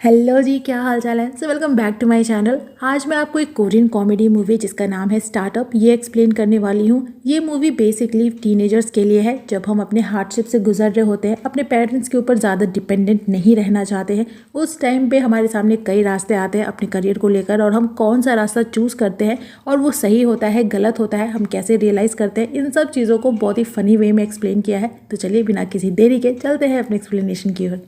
Hello जी, क्या हाल चाल है। Welcome back to my channel. आज मैं आपको एक कोरियन कॉमेडी मूवी जिसका नाम है स्टार्टअप ये एक्सप्लेन करने वाली हूँ। ये मूवी बेसिकली टीनेजर्स के लिए है। जब हम अपने हार्डशिप से गुजर रहे होते हैं, अपने पेरेंट्स के ऊपर ज़्यादा डिपेंडेंट नहीं रहना चाहते हैं, उस टाइम पे हमारे सामने कई रास्ते आते हैं अपने करियर को लेकर, और हम कौन सा रास्ता चूज़ करते हैं और वो सही होता है गलत होता है, हम कैसे रियलाइज़ करते हैं, इन सब चीज़ों को बहुत ही फ़नी वे में एक्सप्लेन किया है। तो चलिए बिना किसी देरी के चलते हैं अपने एक्सप्लेनेशन की ओर।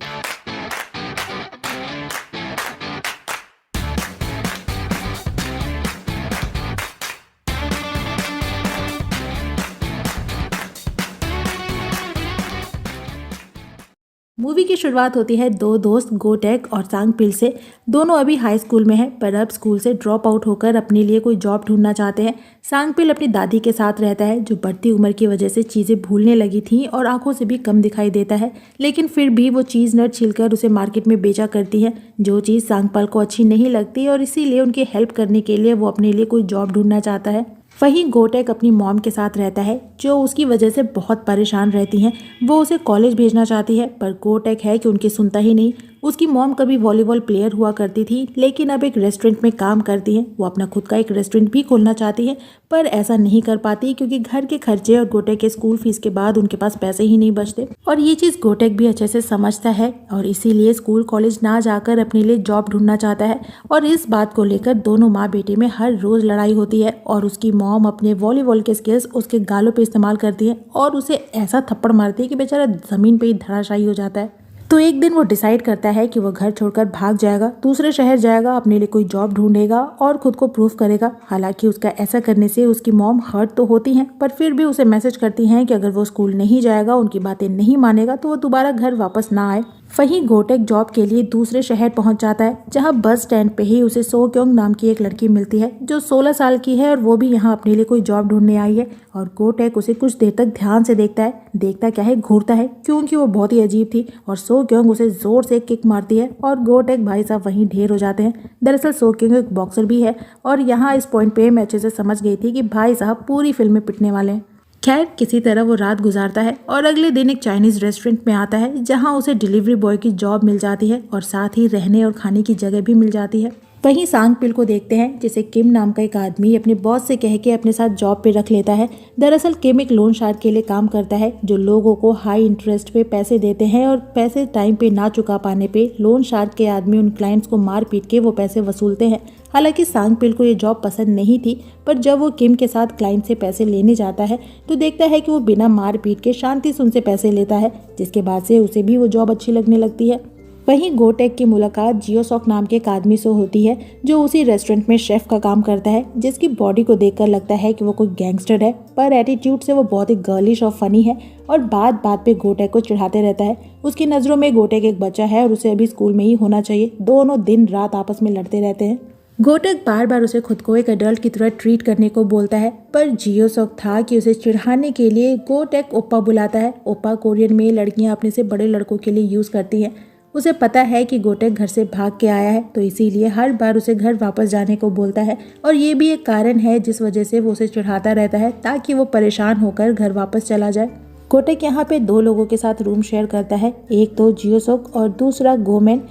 मूवी की शुरुआत होती है दो दोस्त गोटेक और सांगपिल से। दोनों अभी हाई स्कूल में हैं, पर अब स्कूल से ड्रॉप आउट होकर अपने लिए कोई जॉब ढूंढना चाहते हैं। सांगपिल अपनी दादी के साथ रहता है, जो बढ़ती उम्र की वजह से चीज़ें भूलने लगी थी और आंखों से भी कम दिखाई देता है, लेकिन फिर भी वो चीज़ नट छिलकर उसे मार्केट में बेचा करती है, जो चीज़ सांगपाल को अच्छी नहीं लगती, और इसीलिए उनकी हेल्प करने के लिए वो अपने लिए कोई जॉब ढूंढना चाहता है। वहीं गोटेक अपनी मॉम के साथ रहता है, जो उसकी वजह से बहुत परेशान रहती हैं। वो उसे कॉलेज भेजना चाहती है, पर गोटेक है कि उनकी सुनता ही नहीं। उसकी मॉम कभी वॉलीबॉल प्लेयर हुआ करती थी, लेकिन अब एक रेस्टोरेंट में काम करती हैं। वो अपना खुद का एक रेस्टोरेंट भी खोलना चाहती है, पर ऐसा नहीं कर पाती क्योंकि घर के खर्चे और गोटेक के स्कूल फीस के बाद उनके पास पैसे ही नहीं बचते। और ये चीज़ गोटेक भी अच्छे से समझता है, और इसीलिए स्कूल कॉलेज ना जाकर अपने लिए जॉब ढूंढना चाहता है। और इस बात को लेकर दोनों माँ बेटे में हर रोज लड़ाई होती है, और उसकी मॉम अपने वॉलीबॉल के स्किल्स उसके गालों पे इस्तेमाल करती है और उसे ऐसा थप्पड़ मारती है कि बेचारा जमीन पे ही धराशायी हो जाता है। तो एक दिन वो डिसाइड करता है कि वो घर छोड़कर भाग जाएगा, दूसरे शहर जाएगा, अपने लिए कोई जॉब ढूंढेगा और खुद को प्रूफ करेगा। हालांकि उसका ऐसा करने से उसकी मॉम हर्ट तो होती हैं, पर फिर भी उसे मैसेज करती हैं कि अगर वो स्कूल नहीं जाएगा, उनकी बातें नहीं मानेगा, तो वो दोबारा घर वापस ना आए। वहीं गोटेक जॉब के लिए दूसरे शहर पहुंच जाता है, जहां बस स्टैंड पे ही उसे सो क्योंग नाम की एक लड़की मिलती है, जो 16 साल की है, और वो भी यहां अपने लिए कोई जॉब ढूंढने आई है। और गोटेक उसे कुछ देर तक ध्यान से देखता है, देखता क्या है, घूरता है, क्योंकि वो बहुत ही अजीब थी। और सो क्योंग उसे जोर से किक मारती है और गोटेक भाई साहब वहीं ढेर हो जाते हैं। दरअसल सो क्योंग एक बॉक्सर भी है, और यहाँ इस पॉइंट पे मैं अच्छे से समझ गई थी कि भाई साहब पूरी फिल्म में पिटने वाले हैं। खैर, किसी तरह वो रात गुजारता है और अगले दिन एक चाइनीज रेस्टोरेंट में आता है, जहां उसे डिलीवरी बॉय की जॉब मिल जाती है और साथ ही रहने और खाने की जगह भी मिल जाती है। वहीं सांगपिल को देखते हैं, जिसे किम नाम का एक आदमी अपने बॉस से कह के अपने साथ जॉब पे रख लेता है। दरअसल किम एक लोन शार्क के लिए काम करता है, जो लोगों को हाई इंटरेस्ट पे पैसे देते हैं, और पैसे टाइम पे ना चुका पाने पे लोन शार्क के आदमी उन क्लाइंट्स को मार पीट के वो पैसे वसूलते हैं। हालांकि सांगपिल को ये जॉब पसंद नहीं थी, पर जब वो किम के साथ क्लाइंट से पैसे लेने जाता है, तो देखता है कि वो बिना मार पीट के शांति से उनसे पैसे लेता है, जिसके बाद से उसे भी वो जॉब अच्छी लगने लगती है। वहीं गोटेक की मुलाकात जियोसॉक नाम के एक आदमी से होती है, जो उसी रेस्टोरेंट में शेफ का काम करता है, जिसकी बॉडी को देखकर लगता है कि वो कोई गैंगस्टर है, पर एटीट्यूड से वो बहुत ही गर्लिश और फनी है, और बात बात पे गोटेक को चिढ़ाते रहता है। उसकी नज़रों में गोटेक एक बच्चा है और उसे अभी स्कूल में ही होना चाहिए। दोनों दिन रात आपस में लड़ते रहते हैं। गोटेक बार बार उसे खुद को एक अडल्ट की तरह ट्रीट करने को बोलता है, पर जियोसॉक था कि उसे चिढ़ाने के लिए गोटेक ओप्पा बुलाता है। ओप्पा कोरियन में लड़कियां अपने से बड़े लड़कों के लिए यूज़ करती हैं। उसे पता है कि गोटेक घर से भाग के आया है, तो इसीलिए हर बार उसे घर वापस जाने को बोलता है, और ये भी एक कारण है जिस वजह से वो उसे चिढ़ाता रहता है, ताकि वो परेशान होकर घर वापस चला जाए। गोटेक यहाँ पे दो लोगों के साथ रूम शेयर करता है, एक तो जियोसॉक और दूसरा गोमेन,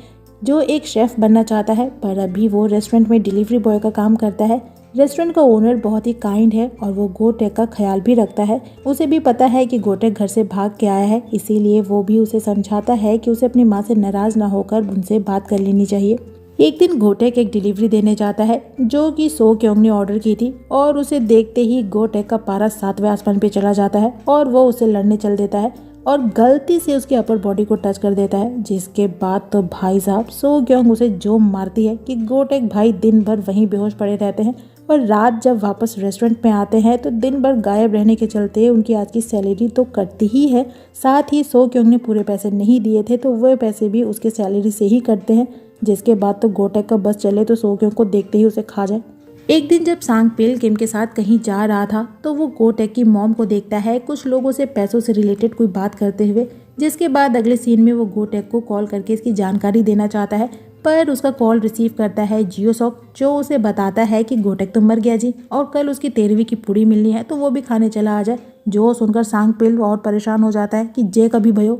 जो एक शेफ बनना चाहता है, पर अभी वो रेस्टोरेंट में डिलीवरी बॉय का काम करता है। रेस्टोरेंट का ओनर बहुत ही काइंड है और वो गोटेक का ख्याल भी रखता है। उसे भी पता है कि गोटेक घर से भाग के आया है, इसीलिए वो भी उसे समझाता है कि उसे अपनी माँ से नाराज ना होकर उनसे बात कर लेनी चाहिए। एक दिन गोटेक एक डिलीवरी देने जाता है, जो कि सो क्योंग ने ऑर्डर की थी, और उसे देखते ही गोटेक का पारा 7वें आसमान पे चला जाता है और वो उसे लड़ने चल देता है और गलती से उसकी अपर बॉडी को टच कर देता है, जिसके बाद तो भाई साहब सो क्योंग उसे जो मारती है कि गोटेक भाई दिन भर वहीं बेहोश पड़े रहते हैं। और रात जब वापस रेस्टोरेंट में आते हैं, तो दिन भर गायब रहने के चलते उनकी आज की सैलरी तो कटती ही है, साथ ही सो क्योंग ने पूरे पैसे नहीं दिए थे, तो वो पैसे भी उसके सैलरी से ही कटते हैं, जिसके बाद तो गोटेक का बस चले तो सो क्योंग को देखते ही उसे खा जाए। एक दिन जब सांगपिल किम के साथ कहीं जा रहा था, तो वो गोटेक की मॉम को देखता है कुछ लोगों से पैसों से रिलेटेड कोई बात करते हुए, जिसके बाद अगले सीन में वो गोटेक को कॉल करके इसकी जानकारी देना चाहता है, पर उसका कॉल रिसीव करता है जियोसॉक, जो उसे बताता है कि गोटेक तो मर गया जी, और कल उसकी 13वीं की पूड़ी मिलनी है, तो वो भी खाने चला आ जाए। जो सुनकर सांगपिल और परेशान हो जाता है कि जे कभी भयो।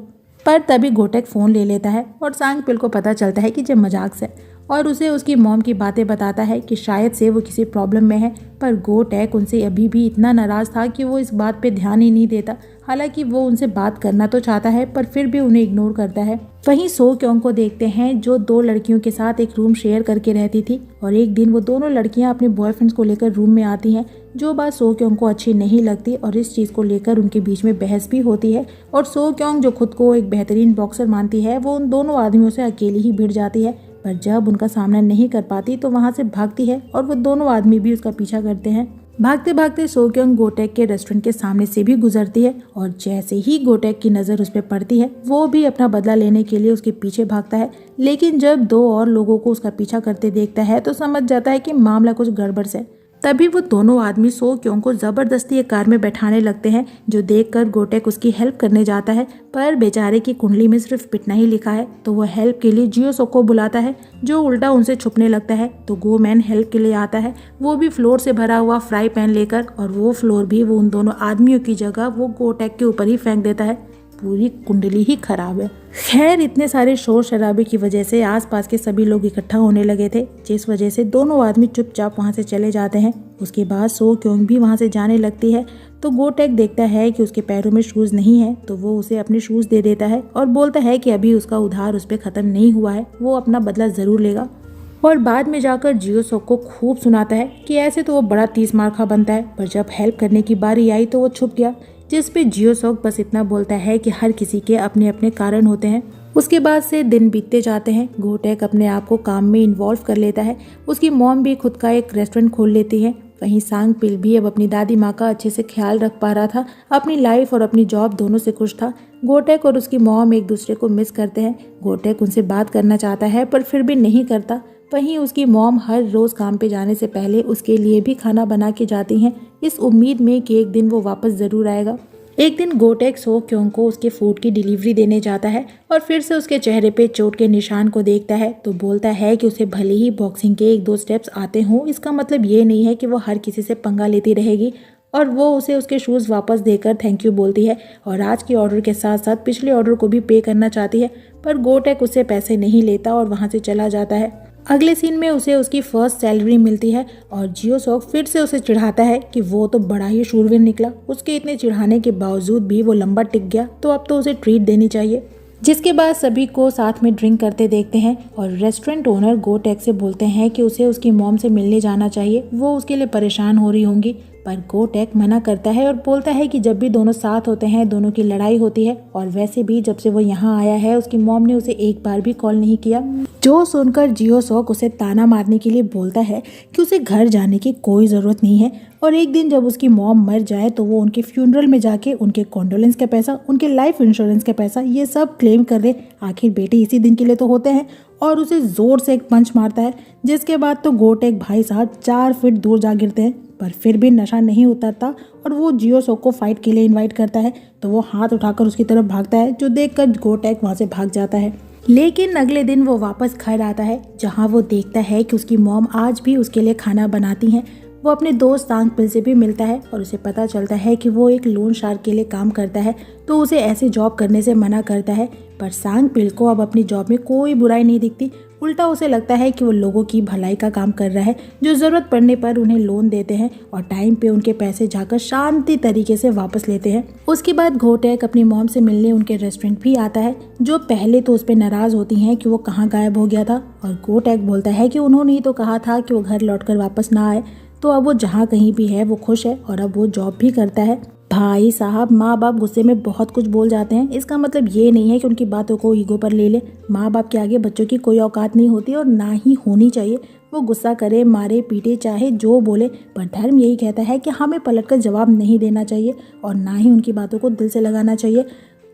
पर तभी गोटेक फ़ोन ले लेता है और सांगपिल को पता चलता है कि जब मजाक से, और उसे उसकी मॉम की बातें बताता है कि शायद से वो किसी प्रॉब्लम में है। पर गोटेक उनसे अभी भी इतना नाराज़ था कि वो इस बात पे ध्यान ही नहीं देता। हालांकि वो उनसे बात करना तो चाहता है पर फिर भी उन्हें इग्नोर करता है। वहीं सो क्योंग को देखते हैं जो 2 लड़कियों के साथ एक रूम शेयर करके रहती थी, और एक दिन वो दोनों लड़कियां अपने बॉयफ्रेंड्स को लेकर रूम में आती हैं। जो बात सो क्योंग को अच्छी नहीं लगती और इस चीज़ को लेकर उनके बीच में बहस भी होती है। और सो क्योंग जो खुद को एक बेहतरीन बॉक्सर मानती है, वो उन दोनों आदमियों से अकेली ही भिड़ जाती है। पर जब उनका सामना नहीं कर पाती तो वहाँ से भागती है और वो दोनों आदमी भी उसका पीछा करते हैं। भागते भागते सो क्योंग गोटेक के रेस्टोरेंट के सामने से भी गुजरती है, और जैसे ही गोटेक की नज़र उस पर पड़ती है वो भी अपना बदला लेने के लिए उसके पीछे भागता है। लेकिन जब 2 और लोगों को उसका पीछा करते देखता है तो समझ जाता है कि मामला कुछ गड़बड़ से। तभी वो दोनों आदमी सो क्योंग को जबरदस्ती एक कार में बैठाने लगते हैं, जो देखकर गोटेक उसकी हेल्प करने जाता है। पर बेचारे की कुंडली में सिर्फ पिटना ही लिखा है, तो वो हेल्प के लिए जियो सोक को बुलाता है, जो उल्टा उनसे छुपने लगता है। तो गो मैन हेल्प के लिए आता है, वो भी फ्लोर से भरा हुआ फ्राई पैन लेकर, और वो फ्लोर भी वो उन दोनों आदमियों की जगह वो गोटेक के ऊपर ही फेंक देता है। पूरी कुंडली ही खराब है। खैर, इतने सारे शोर शराबे की वजह से आसपास के सभी लोग इकट्ठा होने लगे थे, जिस वजह से दोनों आदमी चुपचाप वहां से चले जाते हैं। उसके बाद सो क्योंग भी वहां से जाने लगती है, तो गोटेक देखता है कि उसके पैरों में शूज नहीं है, तो वो उसे अपने शूज दे देता है और बोलता है कि अभी उसका उधार उस पर खत्म नहीं हुआ है, वो अपना बदला जरूर लेगा। और बाद में जाकर जियो सोक को खूब सुनाता है कि ऐसे तो वो बड़ा 30 मार्का बनता है, पर जब हेल्प करने की बारी आई तो वो छुप गया। जिस पे जियो सोक बस इतना बोलता है कि हर किसी के अपने अपने कारण होते हैं। उसके बाद से दिन बीतते जाते हैं। गोटेक अपने आप को काम में इन्वॉल्व कर लेता है। उसकी मॉम भी खुद का एक रेस्टोरेंट खोल लेती है। वहीं सांगपिल भी अब अपनी दादी माँ का अच्छे से ख्याल रख पा रहा था। अपनी लाइफ और अपनी जॉब दोनों से खुश था। गोटेक और उसकी मॉम एक दूसरे को मिस करते हैं। गोटेक उनसे बात करना चाहता है पर फिर भी नहीं करता। वहीं उसकी मॉम हर रोज़ काम पे जाने से पहले उसके लिए भी खाना बना के जाती हैं, इस उम्मीद में कि एक दिन वो वापस ज़रूर आएगा। एक दिन गोटेक सो क्योंग को उसके फूड की डिलीवरी देने जाता है और फिर से उसके चेहरे पे चोट के निशान को देखता है, तो बोलता है कि उसे भले ही बॉक्सिंग के 1-2 स्टेप्स आते हों, इसका मतलब ये नहीं है कि वो हर किसी से पंगा लेती रहेगी। और वो उसे उसके शूज़ वापस देकर थैंक यू बोलती है और आज के ऑर्डर के साथ साथ पिछले ऑर्डर को भी पे करना चाहती है, पर गोटेक उससे पैसे नहीं लेता और वहाँ से चला जाता है। अगले सीन में उसे उसकी फर्स्ट सैलरी मिलती है और जियो सोक फिर से उसे चिढ़ाता है कि वो तो बड़ा ही शूरवीर निकला, उसके इतने चिढ़ाने के बावजूद भी वो लंबा टिक गया, तो अब तो उसे ट्रीट देनी चाहिए। जिसके बाद सभी को साथ में ड्रिंक करते देखते हैं और रेस्टोरेंट ओनर गोटेक से बोलते हैं कि उसे उसकी मॉम से मिलने जाना चाहिए, वो उसके लिए परेशान हो रही होंगी। पर गोटेक मना करता है और बोलता है कि जब भी दोनों साथ होते हैं दोनों की लड़ाई होती है, और वैसे भी जब से वो यहाँ आया है उसकी मॉम ने उसे एक बार भी कॉल नहीं किया। जो सुनकर जियो सोक उसे ताना मारने के लिए बोलता है कि उसे घर जाने की कोई ज़रूरत नहीं है, और एक दिन जब उसकी मॉम मर जाए तो वो उनके फ्यूनरल में जाके उनके कॉन्डोलेंस का पैसा, उनके लाइफ इंश्योरेंस का पैसा, ये सब क्लेम कर ले। आखिर बेटे इसी दिन के लिए तो होते हैं, और उसे जोर से एक पंच मारता है, जिसके बाद तो गोटेक भाई साहब 4 फीट दूर जा गिरते हैं। पर फिर भी नशा नहीं उतरता और वो जियो सोक को फाइट के लिए इनवाइट करता है, तो वो हाथ उठाकर उसकी तरफ भागता है, जो देखकर गोटेक वहाँ से भाग जाता है। लेकिन अगले दिन वो वापस घर आता है, जहाँ वो देखता है कि उसकी मॉम आज भी उसके लिए खाना बनाती हैं। वो अपने दोस्त सांगपिल से भी मिलता है और उसे पता चलता है कि वो एक लोन शार्क के लिए काम करता है, तो उसे ऐसी जॉब करने से मना करता है। पर सांगपिल को अब अपनी जॉब में कोई बुराई नहीं दिखती, उल्टा उसे लगता है कि वो लोगों की भलाई का काम कर रहा है, जो ज़रूरत पड़ने पर उन्हें लोन देते हैं और टाइम पे उनके पैसे जाकर शांति तरीके से वापस लेते हैं। उसके बाद गोटेक अपनी मॉम से मिलने उनके रेस्टोरेंट भी आता है, जो पहले तो उस पर नाराज़ होती हैं कि वो कहाँ गायब हो गया था, और गोटेक बोलता है कि उन्होंने ही तो कहा था कि वो घर लौटकर वापस ना आए, तो अब वो जहाँ कहीं भी है वो खुश है और अब वो जॉब भी करता है। भाई साहब, माँ बाप गुस्से में बहुत कुछ बोल जाते हैं, इसका मतलब ये नहीं है कि उनकी बातों को ईगो पर ले ले। माँ बाप के आगे बच्चों की कोई औकात नहीं होती और ना ही होनी चाहिए। वो गुस्सा करे, मारे पीटे, चाहे जो बोले, पर धर्म यही कहता है कि हमें पलटकर जवाब नहीं देना चाहिए और ना ही उनकी बातों को दिल से लगाना चाहिए,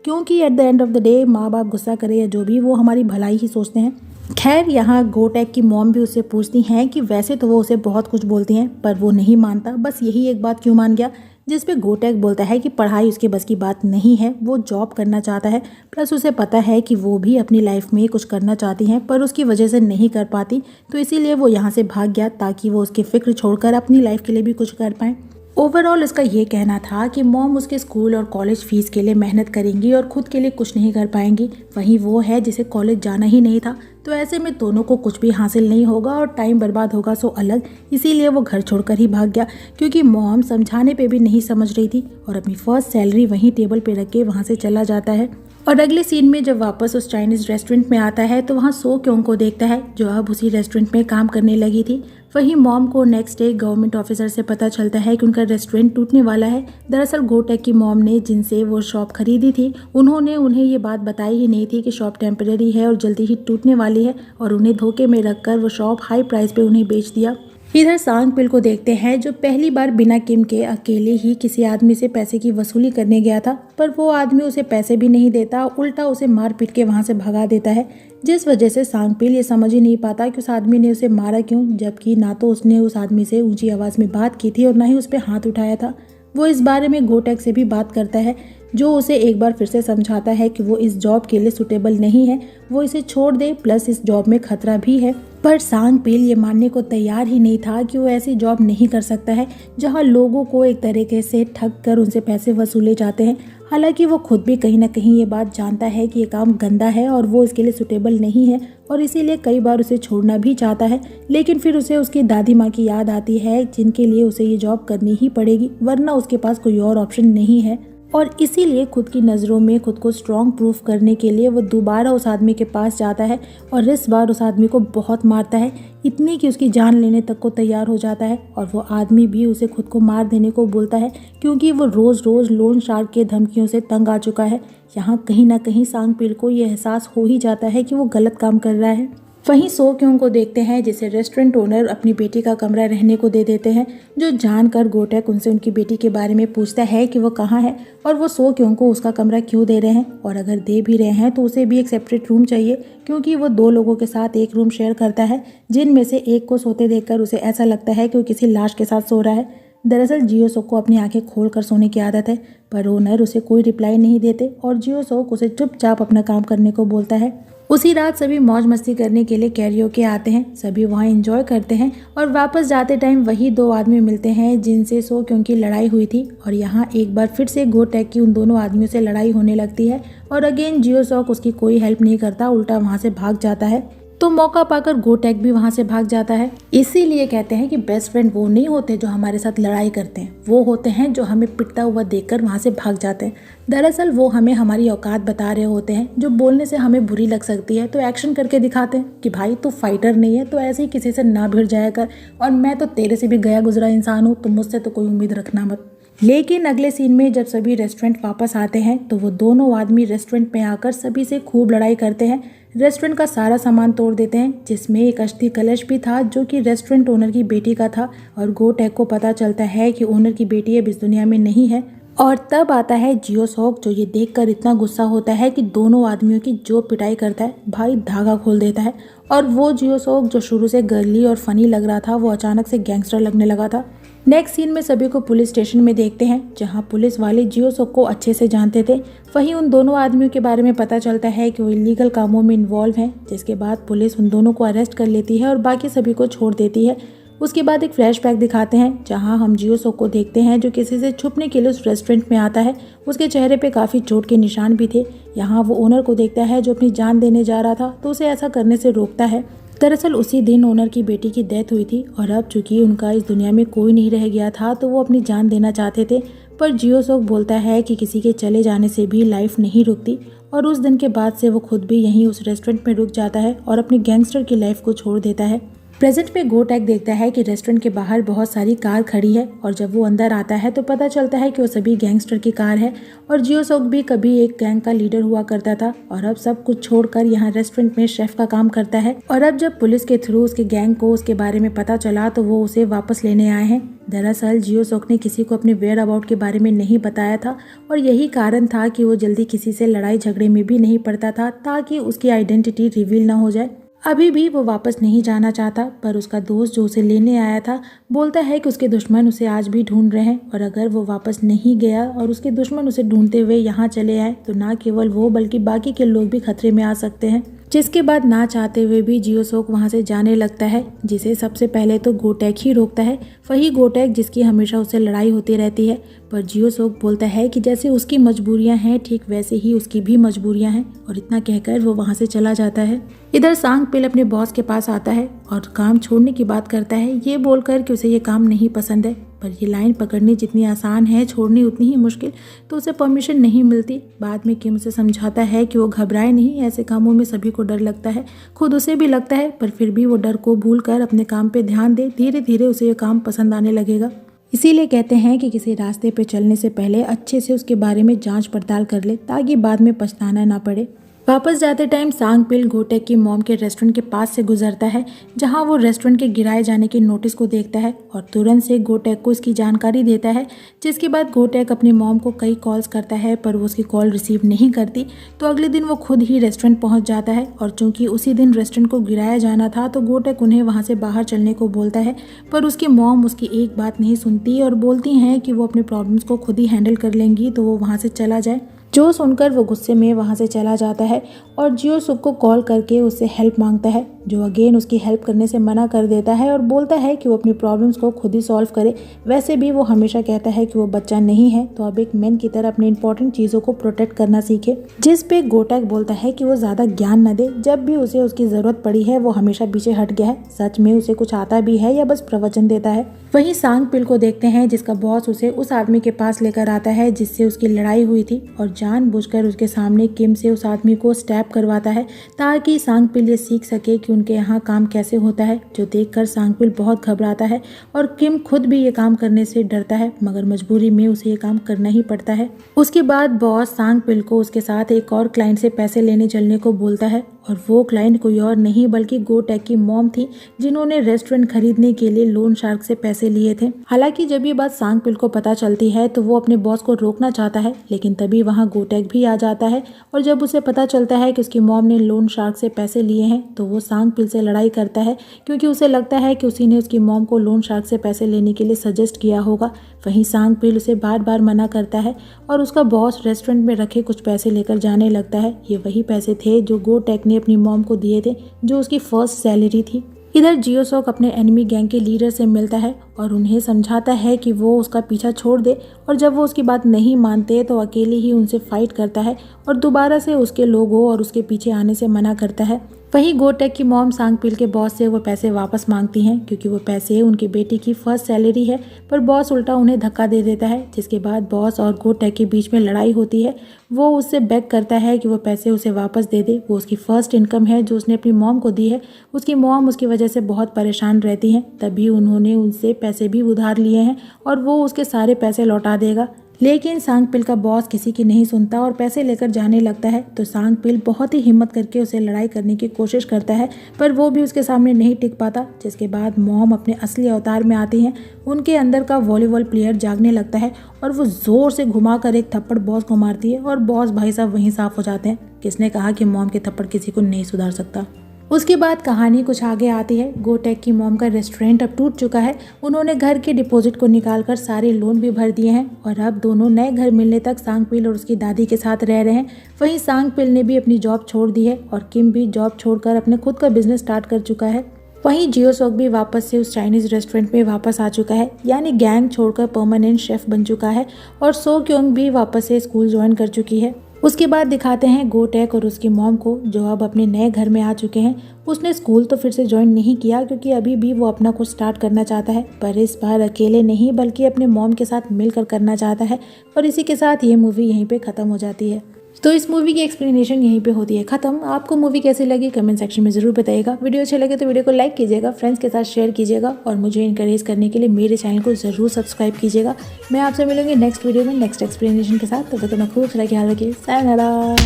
क्योंकि at the end of the day माँ बाप गुस्सा करे या जो भी, वो हमारी भलाई ही सोचते हैं। खैर, यहाँ गोटेक की मॉम भी उससे पूछती हैं कि वैसे तो वो उसे बहुत कुछ बोलती हैं, पर वो नहीं मानता, बस यही एक बात क्यों मान गया। जिस पे गोटेक बोलता है कि पढ़ाई उसके बस की बात नहीं है, वो जॉब करना चाहता है, प्लस उसे पता है कि वो भी अपनी लाइफ में कुछ करना चाहती हैं पर उसकी वजह से नहीं कर पाती, तो इसीलिए वो यहाँ से भाग गया ताकि वो उसकी फिक्र छोड़कर अपनी लाइफ के लिए भी कुछ कर पाए। ओवरऑल उसका ये कहना था कि मॉम उसके स्कूल और कॉलेज फीस के लिए मेहनत करेंगी और खुद के लिए कुछ नहीं कर पाएंगी, वहीं वो है जिसे कॉलेज जाना ही नहीं था। तो ऐसे में दोनों को कुछ भी हासिल नहीं होगा और टाइम बर्बाद होगा सो अलग। इसीलिए वो घर छोड़कर ही भाग गया, क्योंकि मॉम समझाने पे भी नहीं समझ रही थी और अपनी फर्स्ट सैलरी वहीं टेबल पे रख के वहाँ से चला जाता है। और अगले सीन में जब वापस उस चाइनीज रेस्टोरेंट में आता है तो वहाँ सो क्योंग को देखता है, जो अब उसी रेस्टोरेंट में काम करने लगी थी। वहीं मॉम को नेक्स्ट डे गवर्नमेंट ऑफिसर से पता चलता है कि उनका रेस्टोरेंट टूटने वाला है। दरअसल गोटेक की मॉम ने जिनसे वो शॉप खरीदी थी, उन्होंने उन्हें ये बात बताई ही नहीं थी कि शॉप टेम्परेरी है और जल्दी ही टूटने वाली है, और उन्हें धोखे में रखकर वो शॉप हाई प्राइस पे उन्हें बेच दिया। इधर सांग पिल को देखते हैं, जो पहली बार बिना किम के अकेले ही किसी आदमी से पैसे की वसूली करने गया था, पर वो आदमी उसे पैसे भी नहीं देता, उल्टा उसे मार पीट के वहां से भगा देता है। जिस वजह से सांग पिल ये समझ ही नहीं पाता कि उस आदमी ने उसे मारा क्यों, जबकि ना तो उसने उस आदमी से ऊंची आवाज में बात की थी और ना ही उस पर हाथ उठाया था। वो इस बारे में गोटेक से भी बात करता है, जो उसे एक बार फिर से समझाता है कि वो इस जॉब के लिए सुटेबल नहीं है, वो इसे छोड़ दे, प्लस इस जॉब में खतरा भी है। पर सांग पिल ये मानने को तैयार ही नहीं था कि वो ऐसी जॉब नहीं कर सकता है जहां लोगों को एक तरीके से ठग कर उनसे पैसे वसूले जाते हैं। हालांकि वो खुद भी कहीं ना कहीं ये बात जानता है कि ये काम गंदा है और वो इसके लिए सुटेबल नहीं है, और इसीलिए कई बार उसे छोड़ना भी चाहता है। लेकिन फिर उसे उसकी दादी माँ की याद आती है, जिनके लिए उसे ये जॉब करनी ही पड़ेगी, वरना उसके पास कोई और ऑप्शन नहीं है। और इसीलिए खुद की नज़रों में खुद को स्ट्रॉन्ग प्रूफ करने के लिए वो दोबारा उस आदमी के पास जाता है और इस बार उस आदमी को बहुत मारता है, इतनी कि उसकी जान लेने तक को तैयार हो जाता है। और वो आदमी भी उसे खुद को मार देने को बोलता है, क्योंकि वो रोज़ रोज़ लोन शार्क के धमकियों से तंग आ चुका है। यहाँ कहीं ना कहीं सांग पिल को ये एहसास हो ही जाता है कि वो गलत काम कर रहा है। वहीं सो क्योंग को देखते हैं, जिसे रेस्टोरेंट ओनर अपनी बेटी का कमरा रहने को दे देते हैं, जो जानकर गोटेक उनसे उनकी बेटी के बारे में पूछता है कि वो कहाँ है और वो सो क्योंग को उसका कमरा क्यों दे रहे हैं, और अगर दे भी रहे हैं तो उसे भी एक सेपरेट रूम चाहिए, क्योंकि वो 2 लोगों के साथ एक रूम शेयर करता है, जिनमें से एक को सोते देखकर उसे ऐसा लगता है कि वो किसी लाश के साथ सो रहा है। दरअसल जियो सोक को अपनी आंखें खोलकर सोने की आदत है, पर ओनर उसे कोई रिप्लाई नहीं देते और जियो सोक उसे चुपचाप अपना काम करने को बोलता है। उसी रात सभी मौज मस्ती करने के लिए कैरियोके आते हैं, सभी वहाँ एंजॉय करते हैं और वापस जाते टाइम वही 2 आदमी मिलते हैं जिनसे सो क्योंकि लड़ाई हुई थी, और यहाँ एक बार फिर से गोटेक की उन दोनों आदमियों से लड़ाई होने लगती है और अगेन जियो सॉक उसकी कोई हेल्प नहीं करता, उल्टा वहाँ से भाग जाता है। तो मौका पाकर गोटेक भी वहाँ से भाग जाता है। इसीलिए कहते हैं कि बेस्ट फ्रेंड वो नहीं होते जो हमारे साथ लड़ाई करते हैं, वो होते हैं जो हमें पिटता हुआ देखकर वहाँ से भाग जाते हैं। दरअसल वो हमें हमारी औकात बता रहे होते हैं, जो बोलने से हमें बुरी लग सकती है तो एक्शन करके दिखाते हैं कि भाई तू फाइटर नहीं है तो ऐसे ही किसी से ना भिड़ जाया कर, और मैं तो तेरे से भी गया गुजरा इंसान हूँ, तो मुझसे तो कोई उम्मीद रखना मत। लेकिन अगले सीन में जब सभी रेस्टोरेंट वापस आते हैं तो वो दोनों आदमी रेस्टोरेंट में आकर सभी से खूब लड़ाई करते हैं, रेस्टोरेंट का सारा सामान तोड़ देते हैं, जिसमें एक अस्थि कलश भी था जो कि रेस्टोरेंट ओनर की बेटी का था, और गोटेक को पता चलता है कि ओनर की बेटी अब इस दुनिया में नहीं है। और तब आता है जियो सॉक, जो ये देखकर इतना गुस्सा होता है कि दोनों आदमियों की जो पिटाई करता है, भाई धागा खोल देता है। और वो जियो सॉक जो शुरू से गर्ली और फनी लग रहा था, वो अचानक से गैंगस्टर लगने लगा था। नेक्स्ट सीन में सभी को पुलिस स्टेशन में देखते हैं, जहां पुलिस वाले जियो सॉक को अच्छे से जानते थे। वहीं उन दोनों आदमियों के बारे में पता चलता है कि वो इलीगल कामों में इन्वॉल्व हैं, जिसके बाद पुलिस उन दोनों को अरेस्ट कर लेती है और बाकी सभी को छोड़ देती है। उसके बाद एक फ्लैशबैक दिखाते हैं, जहां हम जियो सॉक को देखते हैं जो किसी से छुपने के लिए उस रेस्टोरेंट में आता है। उसके चेहरे पे काफ़ी चोट के निशान भी थे। यहाँ वो ओनर को देखता है जो अपनी जान देने जा रहा था, तो उसे ऐसा करने से रोकता है। दरअसल उसी दिन ओनर की बेटी की डेथ हुई थी और अब चूंकि उनका इस दुनिया में कोई नहीं रह गया था, तो वो अपनी जान देना चाहते थे। पर जियो सॉक बोलता है कि किसी के चले जाने से भी लाइफ नहीं रुकती, और उस दिन के बाद से वो खुद भी यहीं उस रेस्टोरेंट में रुक जाता है और अपनी गैंगस्टर की लाइफ को छोड़ देता है। प्रेजेंट में गोटेक देखता है कि रेस्टोरेंट के बाहर बहुत सारी कार खड़ी है, और जब वो अंदर आता है तो पता चलता है कि वो सभी गैंगस्टर की कार है, और जियो सॉक भी कभी एक गैंग का लीडर हुआ करता था और अब सब कुछ छोड़कर यहाँ रेस्टोरेंट में शेफ का काम करता है। और अब जब पुलिस के थ्रू उसके गैंग को उसके बारे में पता चला तो वो उसे वापस लेने आए हैं। दरअसल जियो सॉक ने किसी को अपने वेयर अबाउट के बारे में नहीं बताया था, और यही कारण था कि वो जल्दी किसी से लड़ाई झगड़े में भी नहीं पड़ता था, ताकि उसकी आइडेंटिटी रिवील ना हो जाए। अभी भी वो वापस नहीं जाना चाहता, पर उसका दोस्त जो उसे लेने आया था बोलता है कि उसके दुश्मन उसे आज भी ढूंढ रहे हैं, और अगर वो वापस नहीं गया और उसके दुश्मन उसे ढूंढते हुए यहाँ चले आए तो ना केवल वो बल्कि बाकी के लोग भी खतरे में आ सकते हैं। जिसके बाद ना चाहते हुए भी जियो सोक वहाँ से जाने लगता है, जिसे सबसे पहले तो गोटेक ही रोकता है। वही गोटेक जिसकी हमेशा उससे लड़ाई होती रहती है, पर जियो सोक बोलता है कि जैसे उसकी मजबूरियां हैं ठीक वैसे ही उसकी भी मजबूरियां हैं, और इतना कहकर वो वहाँ से चला जाता है। इधर सांग पिल अपने बॉस के पास आता है और काम छोड़ने की बात करता है, ये बोलकर कि उसे ये काम नहीं पसंद है, पर ये लाइन पकड़नी जितनी आसान है छोड़नी उतनी ही मुश्किल, तो उसे परमिशन नहीं मिलती। बाद में किम उसे समझाता है कि वो घबराए नहीं, ऐसे कामों में सभी को डर लगता है, खुद उसे भी लगता है, पर फिर भी वो डर को भूलकर अपने काम पे ध्यान दे, धीरे धीरे उसे ये काम पसंद आने लगेगा। इसीलिए कहते हैं कि किसी रास्ते पे चलने से पहले अच्छे से उसके बारे में जांच पड़ताल कर ले, ताकि बाद में पछताना ना पड़े। वापस जाते टाइम सांग पिल गोटेक की मॉम के रेस्टोरेंट के पास से गुजरता है, जहां वो रेस्टोरेंट के गिराए जाने के नोटिस को देखता है और तुरंत से गोटेक को इसकी जानकारी देता है। जिसके बाद गोटेक अपनी मॉम को कई कॉल्स करता है, पर वो उसकी कॉल रिसीव नहीं करती, तो अगले दिन वो खुद ही रेस्टोरेंट पहुंच जाता है। और चूंकि उसी दिन रेस्टोरेंट को गिराया जाना था, तो गोटेक उन्हें वहां से बाहर चलने को बोलता है, पर उसकी मॉम उसकी एक बात नहीं सुनती और बोलती हैं कि वो अपने प्रॉब्लम्स को खुद ही हैंडल कर लेंगी, तो वो वहाँ से चला जाए। जो सुनकर वो गुस्से में वहाँ से चला जाता है और जियो सुक को कॉल करके उससे हेल्प मांगता है, जो अगेन उसकी हेल्प करने से मना कर देता है और बोलता है कि वो अपनी प्रॉब्लम्स को खुद ही सॉल्व करे। वैसे भी वो हमेशा कहता है कि वो बच्चा नहीं है, तो अब एक मैन की तरह अपनी इंपॉर्टेंट चीज़ों को प्रोटेक्ट करना सीखे। जिस पे गोटेक बोलता है कि वो ज़्यादा ज्ञान न दे, जब भी उसे उसकी ज़रूरत पड़ी है वो हमेशा पीछे हट गया है, सच में उसे कुछ आता भी है या बस प्रवचन देता है। वहीं सांग पिल को देखते हैं, जिसका बॉस उसे उस आदमी के पास लेकर आता है जिससे उसकी लड़ाई हुई थी, और जानबूझकर उसके सामने किम से उस आदमी को स्टैप करवाता है, ताकि सांग पिल ये सीख सके कि उनके यहाँ काम कैसे होता है। जो देखकर सांग पिल बहुत घबराता है और किम खुद भी ये काम करने से डरता है, मगर मजबूरी में उसे ये काम करना ही पड़ता है। उसके बाद बॉस सांग पिल को उसके साथ एक और क्लाइंट से पैसे लेने चलने को बोलता है, और वो क्लाइंट कोई और नहीं बल्कि गोटेक की मॉम थी, जिन्होंने रेस्टोरेंट खरीदने के लिए लोन शार्क से पैसे लिए थे। हालांकि जब ये बात सांग पिल को पता चलती है, तो वो अपने बॉस को रोकना चाहता है, लेकिन तभी वहाँ गोटेक भी आ जाता है, और जब उसे पता चलता है कि उसकी मॉम ने लोन शार्क से पैसे लिए हैं, तो वो सांग पिल से लड़ाई करता है, क्योंकि उसे लगता है कि उसी ने उसकी मॉम को लोन शार्क से पैसे लेने के लिए सजेस्ट किया होगा। वहीं सांग पिल उसे बार बार मना करता है और उसका बॉस रेस्टोरेंट में रखे कुछ पैसे लेकर जाने लगता है। ये वही पैसे थे जो गोटेक ने अपनी मॉम को दिए थे, जो उसकी फर्स्ट सैलरी थी। इधर जियो सोक अपने एनिमी गैंग के लीडर से मिलता है और उन्हें समझाता है कि वो उसका पीछा छोड़ दे, और जब वो उसकी बात नहीं मानते तो अकेले ही उनसे फाइट करता है और दोबारा से उसके लोगों और उसके पीछे आने से मना करता है। वहीं गोटेक की मॉम सांग पिल के बॉस से वो पैसे वापस मांगती हैं, क्योंकि वो पैसे उनकी बेटी की फर्स्ट सैलरी है, पर बॉस उल्टा उन्हें धक्का दे देता है। जिसके बाद बॉस और गोटेक के बीच में लड़ाई होती है। वो उससे बेग करता है कि वो पैसे उसे वापस दे दे, वो उसकी फर्स्ट इनकम है जो उसने अपनी मॉम को दी है। उसकी मॉम उसकी वजह से बहुत परेशान रहती हैं, तभी उन्होंने उनसे पैसे भी उधार लिए हैं और वो उसके सारे पैसे लौटा देगा। लेकिन सांग पिल का बॉस किसी की नहीं सुनता और पैसे लेकर जाने लगता है, तो सांग पिल बहुत ही हिम्मत करके उसे लड़ाई करने की कोशिश करता है, पर वो भी उसके सामने नहीं टिक पाता। जिसके बाद मॉम अपने असली अवतार में आती हैं। उनके अंदर का वॉलीबॉल प्लेयर जागने लगता है और वो जोर से घुमाकर एक थप्पड़ बॉस को मारती है, और बॉस भाई साहब वहीं साफ हो जाते हैं। किसने कहा कि मॉम के थप्पड़ किसी को नहीं सुधार सकता। उसके बाद कहानी कुछ आगे आती है। गोटेक की मॉम का रेस्टोरेंट अब टूट चुका है। उन्होंने घर के डिपॉजिट को निकालकर सारे लोन भी भर दिए हैं, और अब दोनों नए घर मिलने तक सांग पिल और उसकी दादी के साथ रह रहे हैं। वहीं सांग पिल ने भी अपनी जॉब छोड़ दी है और किम भी जॉब छोड़कर अपने खुद का बिजनेस स्टार्ट कर चुका है। वहीं जियो सोक भी वापस से उस चाइनीज रेस्टोरेंट में वापस आ चुका है, यानी गैंग छोड़कर परमानेंट शेफ बन चुका है, और सो क्योंग भी वापस से स्कूल ज्वाइन कर चुकी है। उसके बाद दिखाते हैं गोटेक और उसकी मॉम को, जो अब अपने नए घर में आ चुके हैं। उसने स्कूल तो फिर से ज्वाइन नहीं किया, क्योंकि अभी भी वो अपना कुछ स्टार्ट करना चाहता है, पर इस बार अकेले नहीं बल्कि अपने मॉम के साथ मिलकर करना चाहता है। और इसी के साथ ये मूवी यहीं पे ख़त्म हो जाती है। तो इस मूवी की एक्सप्लेनेशन यहीं पे होती है ख़त्म। आपको मूवी कैसी लगी कमेंट सेक्शन में ज़रूर बताइएगा। वीडियो अच्छा लगे तो वीडियो को लाइक कीजिएगा, फ्रेंड्स के साथ शेयर कीजिएगा, और मुझे इनकरेज करने के लिए मेरे चैनल को ज़रूर सब्सक्राइब कीजिएगा। मैं आपसे मिलूंगी नेक्स्ट वीडियो में नेक्स्ट एक्सप्लेनेशन के साथ। तब तक मैं खूब सारा ख्याल रखिए। सायोनारा।